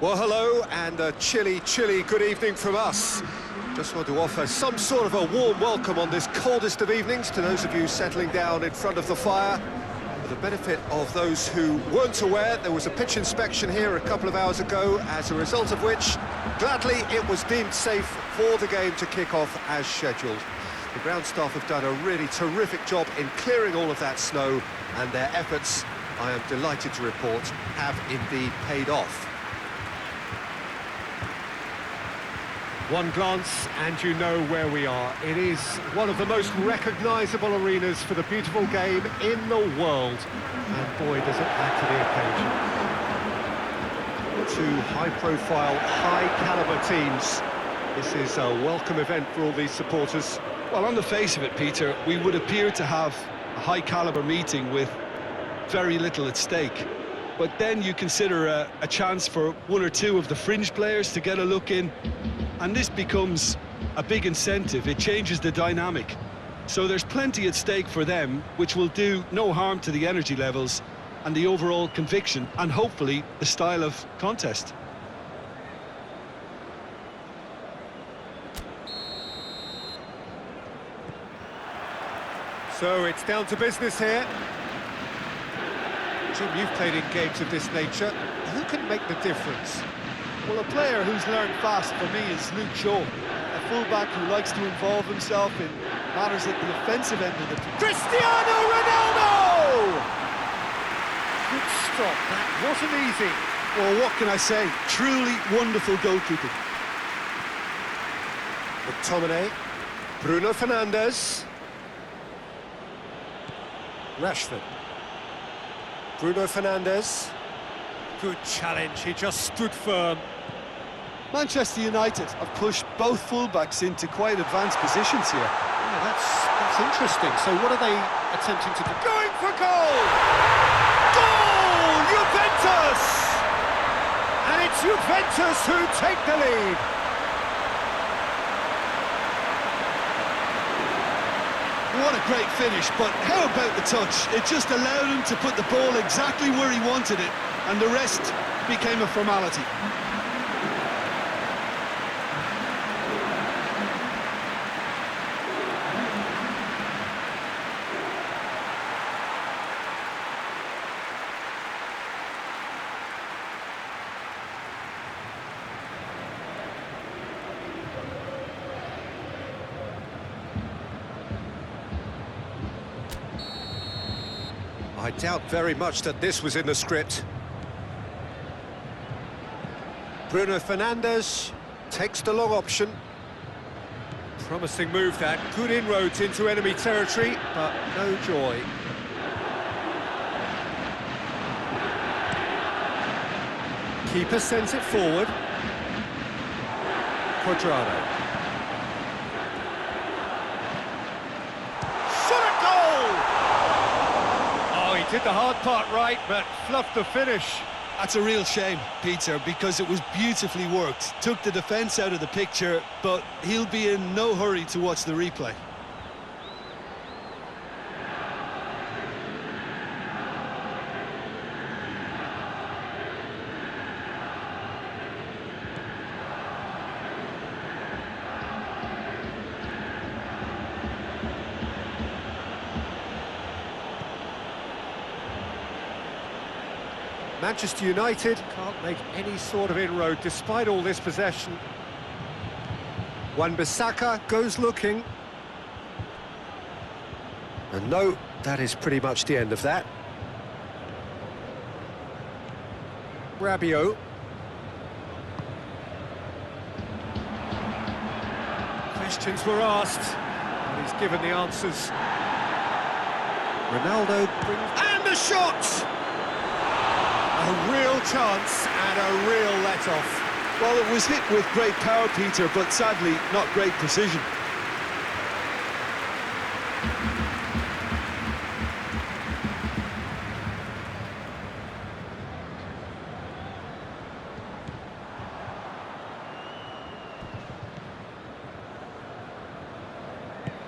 Well, hello, and a chilly good evening from us. Just want to offer some sort of a warm welcome on this coldest of evenings to those of you settling down in front of the fire. For the benefit of those who weren't aware, there was a pitch inspection here a couple of hours ago, as a result of which, gladly, it was deemed safe for the game to kick off as scheduled. The ground staff have done a really terrific job in clearing all of that snow, and their efforts, I am delighted to report, have indeed paid off. One glance and you know where we are. It is one of the most recognisable arenas for the beautiful game in the world. And boy, does it add to the occasion. Two high-profile, high-caliber teams. This is a welcome event for all these supporters. Well, on the face of it, Peter, we would appear to have a high-caliber meeting with very little at stake. But then you consider a chance for one or two of the fringe players to get a look in, and this becomes a big incentive. It changes the dynamic. So there's plenty at stake for them, which will do no harm to the energy levels and the overall conviction, and hopefully the style of contest. So it's down to business here. Jim, you've played in games of this nature. Who can make the difference? Well, a player who's learned fast for me is Luke Shaw, a fullback who likes to involve himself in matters at the offensive end of the pitch. Cristiano Ronaldo! Good stop, that wasn't easy. Well, what can I say? Truly wonderful goalkeeping. McTominay, Bruno Fernandes, Rashford. Bruno Fernandes, good challenge, he just stood firm. Manchester United have pushed both fullbacks into quite advanced positions here. Yeah, that's interesting. So what are they attempting to do? Going for goal! Goal! Juventus! And it's Juventus who take the lead. What a great finish, but how about the touch? It just allowed him to put the ball exactly where he wanted it, and the rest became a formality. I doubt very much that this was in the script. Bruno Fernandes takes the long option. Promising move that, good inroads into enemy territory, but no joy. Keeper sends it forward. Quadrado. Shot at goal! Oh, he did the hard part right, but fluffed the finish. That's a real shame, Peter, because it was beautifully worked. Took the defence out of the picture, but he'll be in no hurry to watch the replay. Manchester United can't make any sort of inroad despite all this possession. Wan-Bissaka goes looking. And no, that is pretty much the end of that. Rabiot. Questions were asked, and he's given the answers. Ronaldo brings... And the shot! A real chance and a real let-off. Well, it was hit with great power, Peter, but sadly, not great precision.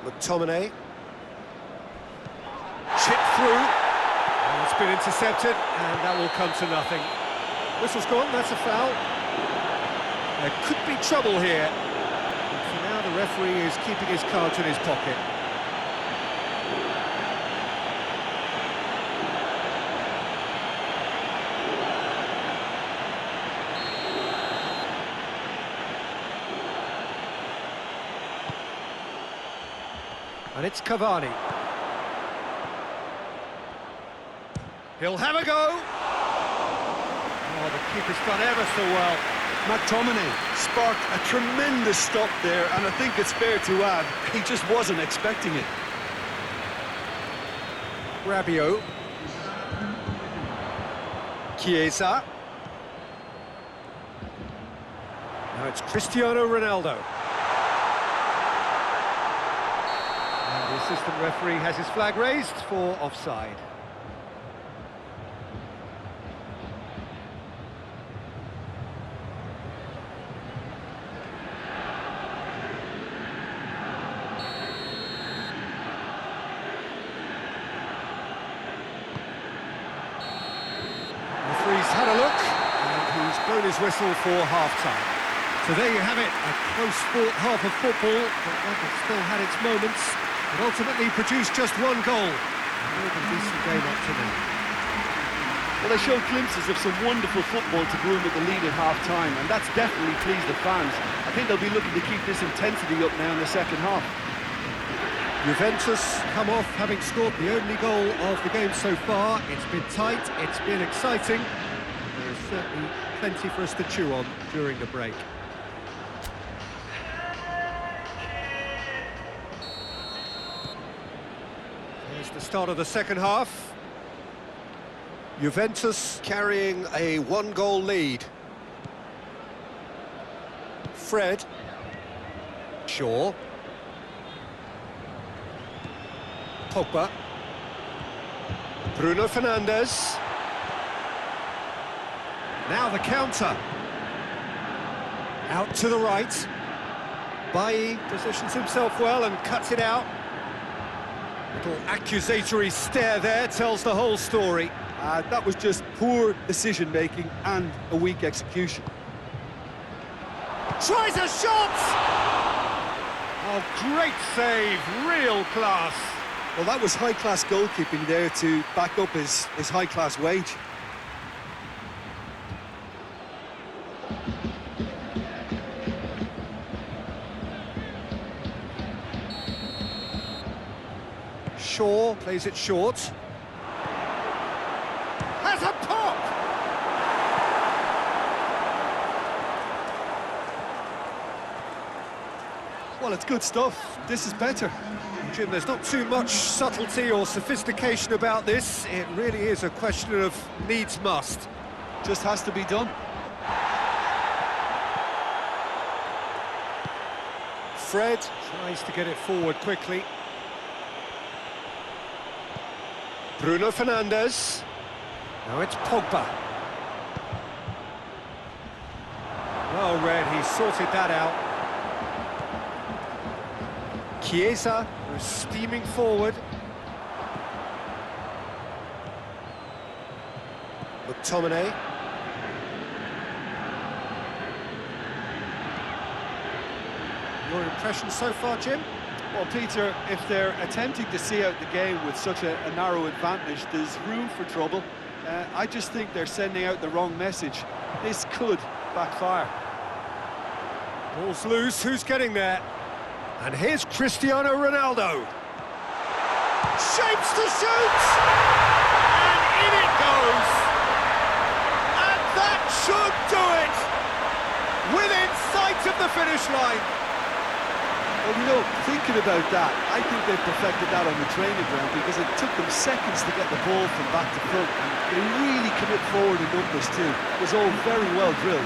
McTominay. Chip through. And it's been intercepted, and that will come to nothing. Whistle's gone, that's a foul. There could be trouble here. And for now, the referee is keeping his cards in his pocket. And it's Cavani. He'll have a go. Oh, the keeper's done ever so well. McTominay sparked a tremendous stop there, and I think it's fair to add, he just wasn't expecting it. Rabiot. Chiesa. Now it's Cristiano Ronaldo. And the assistant referee has his flag raised for offside. Had a look, and he's blown his whistle for half-time. So there you have it, a close-fought half of football, but one that still had its moments, but ultimately produced just one goal. More than a decent game up to now. Well, they showed glimpses of some wonderful football to groom with the lead at half-time, and that's definitely pleased the fans. I think they'll be looking to keep this intensity up now in the second half. Juventus come off having scored the only goal of the game so far. It's been tight, it's been exciting. There's certainly plenty for us to chew on during the break. Here's the start of the second half. Juventus carrying a one-goal lead. Fred. Shaw. Pogba. Bruno Fernandes. Now the counter. Out to the right. Bailly positions himself well and cuts it out. Little accusatory stare there tells the whole story. That was just poor decision-making and a weak execution. Tries a shot! Oh, great save, real class. Well, that was high-class goalkeeping there to back up his high-class wage. Shaw plays it short. Has a pop! Well, it's good stuff. This is better. Jim, there's not too much subtlety or sophistication about this. It really is a question of needs must. Just has to be done. Fred tries to get it forward quickly. Bruno Fernandes. Now it's Pogba. Well read, he sorted that out. Chiesa was steaming forward. McTominay. Your impression so far, Jim? Well, Peter, if they're attempting to see out the game with such a narrow advantage, there's room for trouble. I just think they're sending out the wrong message. This could backfire. Ball's loose, who's getting there? And here's Cristiano Ronaldo. Shapes to shoot! And in it goes! And that should do it! Within sight of the finish line. Well, you know, thinking about that, I think they perfected that on the training ground because it took them seconds to get the ball from back to front. And they really commit forward in numbers too. It was all very well drilled.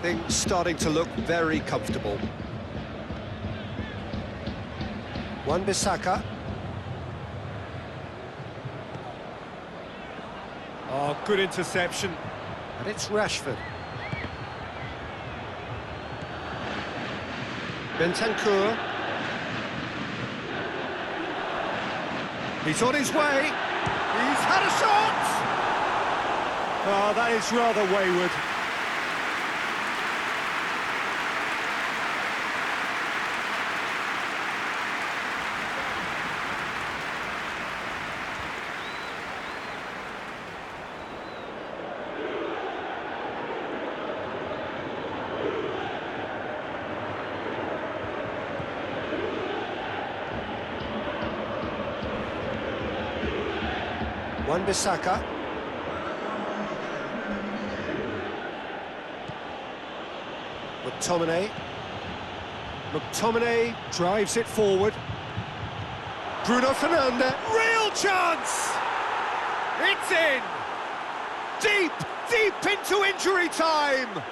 Things starting to look very comfortable. Wan-Bissaka. Oh, good interception. And it's Rashford. Bentancur. He's on his way. He's had a shot! Oh, that is rather wayward. Wan-Bissaka. McTominay drives it forward. Bruno Fernandes. Real chance! It's in! Deep, deep into injury time!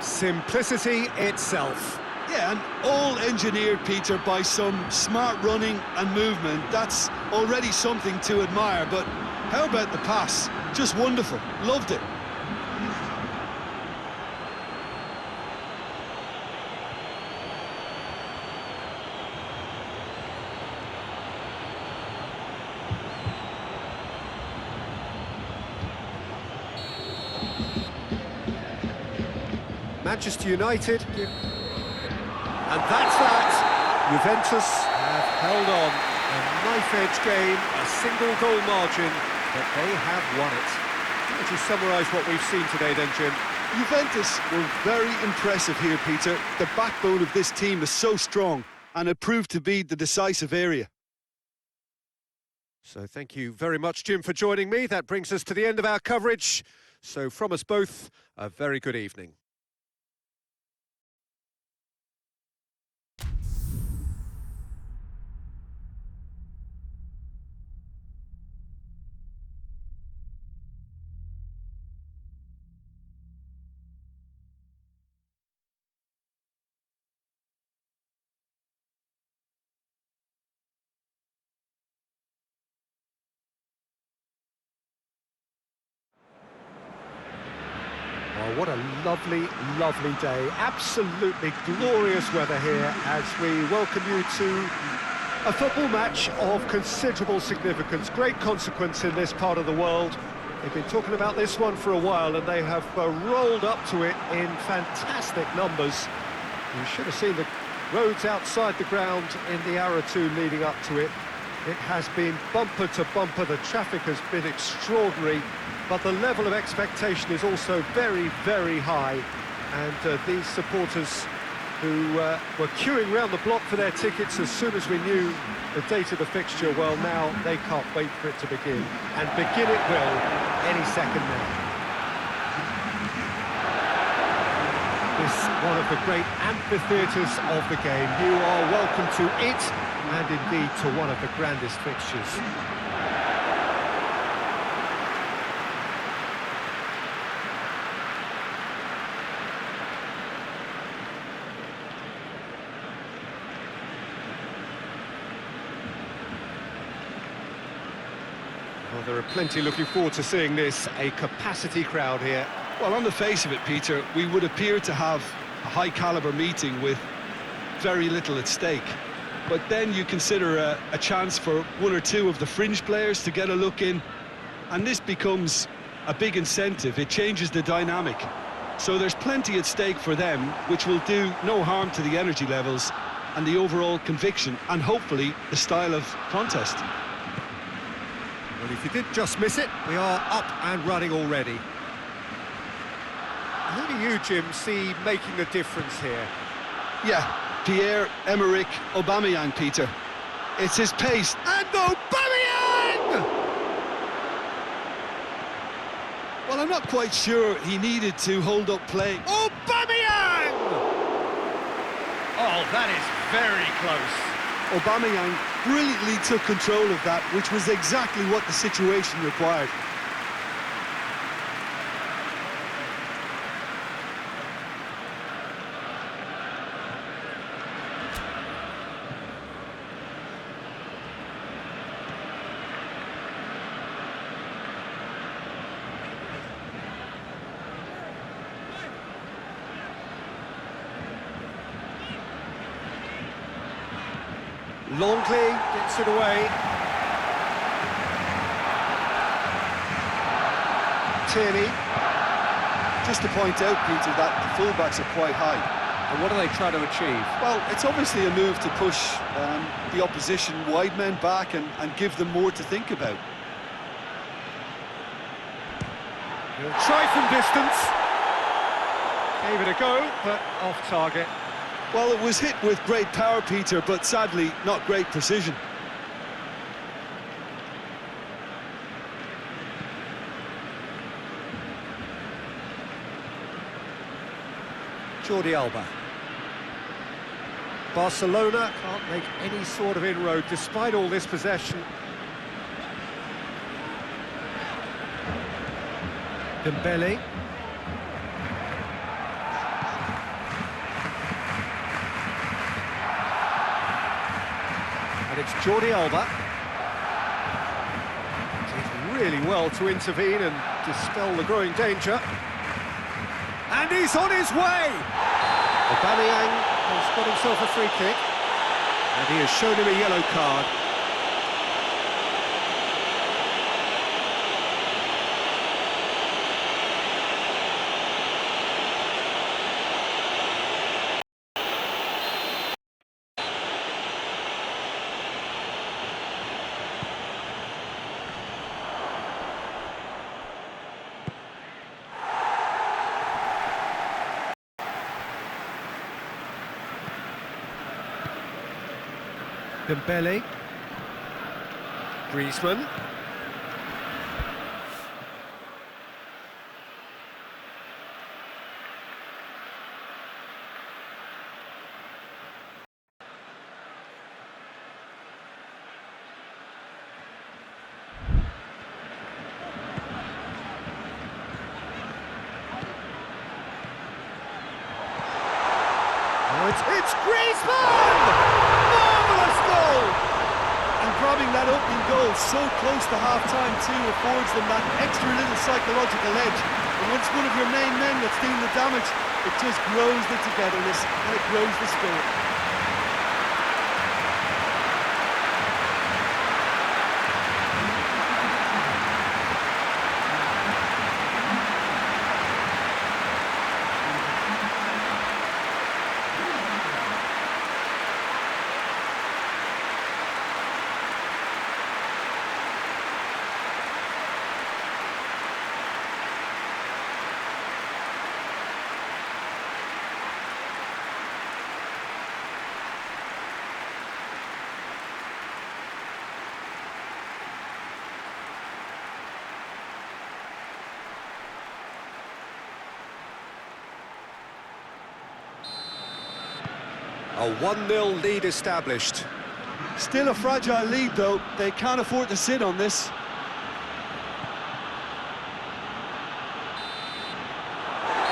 Simplicity itself. Yeah, and all engineered, Peter, by some smart running and movement. That's already something to admire, but how about the pass? Just wonderful. Loved it. Manchester United. And that's that. Juventus have held on. A knife-edge game, a single goal margin, but they have won it. Would you summarise what we've seen today then, Jim? Juventus were very impressive here, Peter. The backbone of this team is so strong, and it proved to be the decisive area. So thank you very much, Jim, for joining me. That brings us to the end of our coverage. So from us both, a very good evening. Oh, what a lovely, lovely day. Absolutely glorious weather here as we welcome you to a football match of considerable significance. Great consequence in this part of the world. They've been talking about this one for a while and they have rolled up to it in fantastic numbers. You should have seen the roads outside the ground in the hour or two leading up to it. It has been bumper to bumper. The traffic has been extraordinary. But the level of expectation is also very, very high. And these supporters who were queuing round the block for their tickets as soon as we knew the date of the fixture, well, now they can't wait for it to begin. And begin it will any second now. This one of the great amphitheatres of the game. You are welcome to it, and indeed to one of the grandest fixtures. Well, there are plenty looking forward to seeing this, a capacity crowd here. Well, on the face of it, Peter, we would appear to have a high-caliber meeting with very little at stake. But then you consider a chance for one or two of the fringe players to get a look in, and this becomes a big incentive. It changes the dynamic. So there's plenty at stake for them, which will do no harm to the energy levels and the overall conviction, and hopefully the style of contest. Well, if you did just miss it, we are up and running already. Who do you, Jim, see making the difference here? Yeah, Pierre-Emerick Aubameyang, Peter. It's his pace. And Aubameyang! Well, I'm not quite sure he needed to hold up play. Aubameyang! Oh, that is very close. Aubameyang brilliantly took control of that, which was exactly what the situation required. Longley gets it away. Tierney. Just to point out, Peter, that the fullbacks are quite high. And what are they trying to achieve? Well, it's obviously a move to push the opposition wide men back and give them more to think about. He'll try from distance. Gave it a go, but off target. Well, it was hit with great power, Peter, but sadly, not great precision. Jordi Alba. Barcelona can't make any sort of inroad despite all this possession. Dembele. And it's Jordi Alba. Did really well to intervene and dispel the growing danger. And he's on his way! Aubameyang has got himself a free kick. And he has shown him a yellow card. Dembele. Griezmann. Oh, it's Griezmann! Grabbing that opening goal so close to half-time too affords them that extra little psychological edge. And once one of your main men that's doing the damage, it just grows the togetherness and it grows the spirit. A 1-0 lead established. Still a fragile lead, though. They can't afford to sit on this.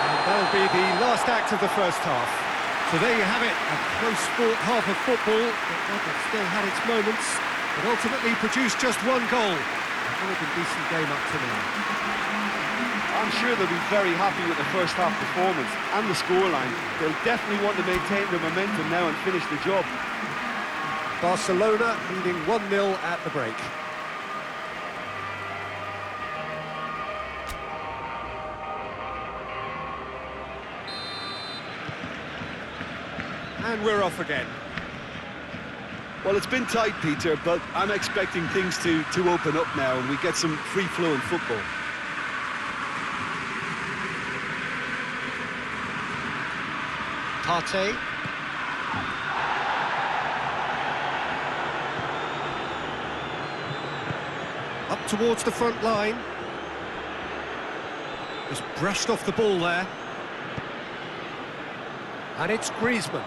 And that'll be the last act of the first half. So there you have it, a close-fought half of football that still had its moments, but ultimately produced just one goal. A really decent game up to now. I'm sure they'll be very happy with the first half performance and the scoreline. They'll definitely want to maintain their momentum now and finish the job. Barcelona leading 1-0 at the break. And we're off again. Well, it's been tight, Peter, but I'm expecting things to open up now and we get some free-flowing football. Partey. Up towards the front line. Just brushed off the ball there. And it's Griezmann.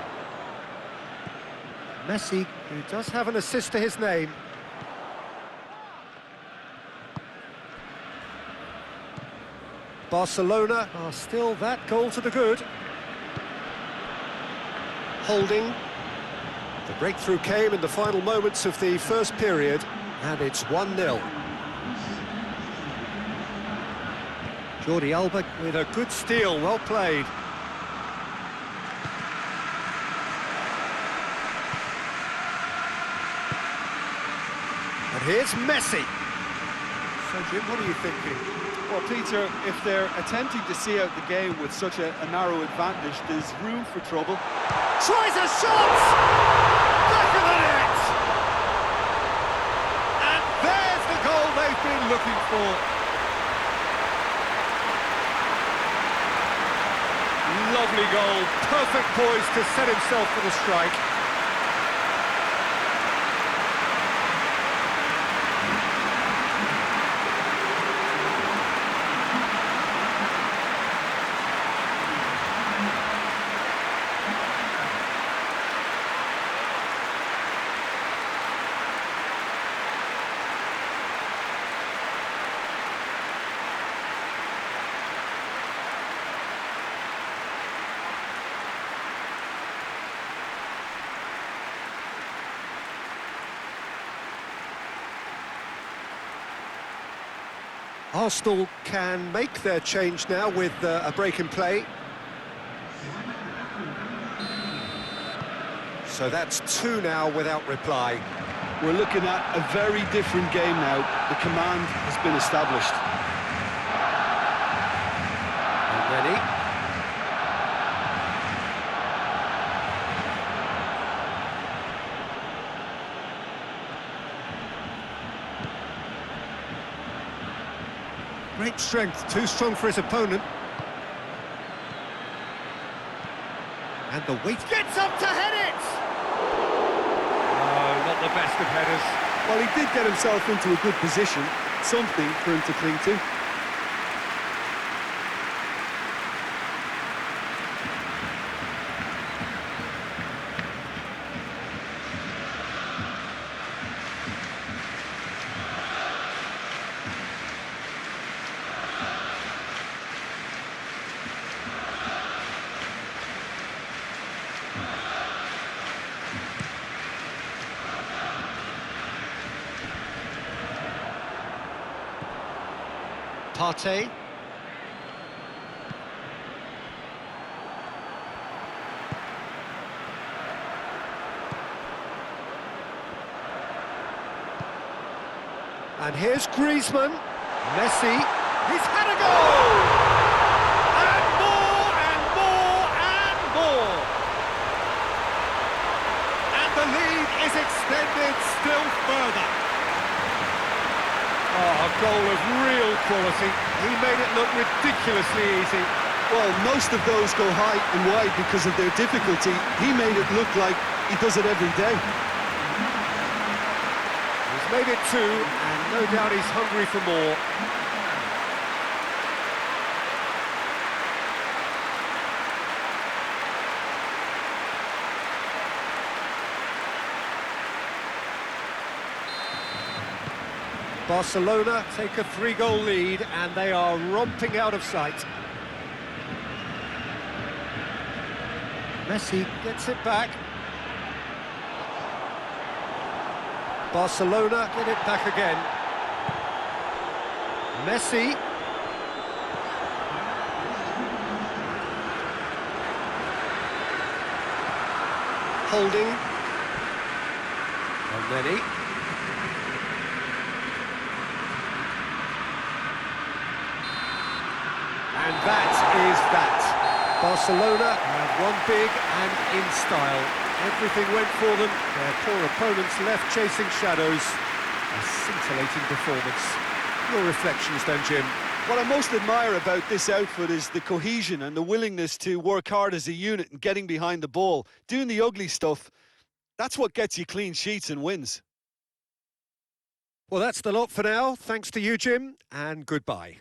Messi, who does have an assist to his name. Barcelona are still that goal to the good. Holding. The breakthrough came in the final moments of the first period, and it's 1-0. Jordi Alba with a good steal, well played. And here's Messi. So Jim, what are you thinking? Well, Peter, if they're attempting to see out the game with such a narrow advantage, there's room for trouble. Tries a shot! Back of the net! And there's the goal they've been looking for. Lovely goal, perfect poise to set himself for the strike. Arsenal can make their change now with a break in play. So that's 2 now without reply. We're looking at a very different game now. The command has been established. Ready? Great strength, too strong for his opponent. And the weight gets up to head it! Oh, not the best of headers. Well, he did get himself into a good position, something for him to cling to. Partey. And here's Griezmann. Messi. He's had a goal! And more, and more, and more! And the lead is extended still further. Oh, a goal of real quality. He made it look ridiculously easy. Well, most of those go high and wide because of their difficulty. He made it look like he does it every day. He's made it 2, and no doubt he's hungry for more. Barcelona take a 3-goal lead, and they are romping out of sight. Messi gets it back. Barcelona get it back again. Messi. Holding. And ready. And that is that. Barcelona have won big and in style. Everything went for them. Their poor opponents left chasing shadows. A scintillating performance. Your reflections then, Jim? What I most admire about this outfit is the cohesion and the willingness to work hard as a unit and getting behind the ball. Doing the ugly stuff, that's what gets you clean sheets and wins. Well, that's the lot for now. Thanks to you, Jim, and goodbye.